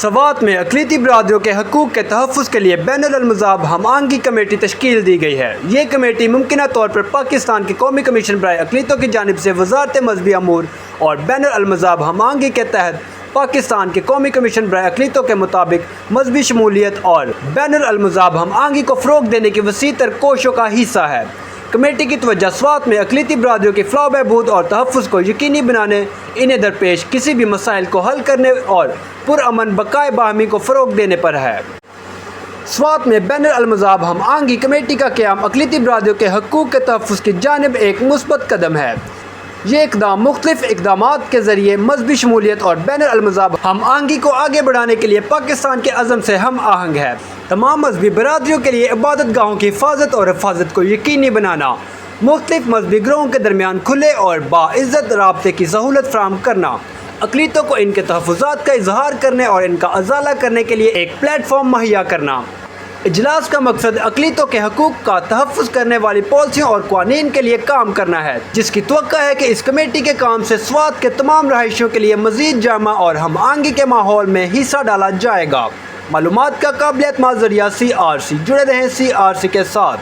سوات میں اقلیتی برادریوں کے حقوق کے تحفظ کے لیے بین المذاہب ہم آہنگی کمیٹی تشکیل دی گئی ہے۔ یہ کمیٹی ممکنہ طور پر پاکستان کی قومی کمیشن برائے اقلیتوں کی جانب سے وزارت مذہبی امور اور بین المذاہب ہم آہنگی کے تحت پاکستان کی قومی کمیشن برائے اقلیتوں کے مطابق مذہبی شمولیت اور بین المذاہب ہم آہنگی کو فروغ دینے کی وسیع تر کوششوں کا حصہ ہے۔ کمیٹی کی توجہ سوات میں اقلیتی برادریوں کی فلاح و بہبود اور تحفظ کو یقینی بنانے، انہیں درپیش کسی بھی مسائل کو حل کرنے اور پرامن بقائے باہمی کو فروغ دینے پر ہے۔ سوات میں بین المذاہب ہم آہنگی کمیٹی کا قیام اقلیتی برادریوں کے حقوق کے تحفظ کی جانب ایک مثبت قدم ہے۔ یہ اقدام مختلف اقدامات کے ذریعے مذہبی شمولیت اور بین المذاہب ہم آہنگی کو آگے بڑھانے کے لیے پاکستان کے عزم سے ہم آہنگ ہے۔ تمام مذہبی برادریوں کے لیے عبادت گاہوں کی حفاظت اور حفاظت کو یقینی بنانا، مختلف مذہبی گروہوں کے درمیان کھلے اور باعزت رابطے کی سہولت فراہم کرنا، اقلیتوں کو ان کے تحفظات کا اظہار کرنے اور ان کا ازالہ کرنے کے لیے ایک پلیٹ فارم مہیا کرنا۔ اجلاس کا مقصد اقلیتوں کے حقوق کا تحفظ کرنے والی پالیسیوں اور قوانین کے لیے کام کرنا ہے، جس کی توقع ہے کہ اس کمیٹی کے کام سے سوات کے تمام رہائشیوں کے لیے مزید جامع اور ہم آہنگی کے ماحول میں حصہ ڈالا جائے گا۔ معلومات کا قابل اعتماد ذریعہ CRC، جڑے رہیں CRC کے ساتھ۔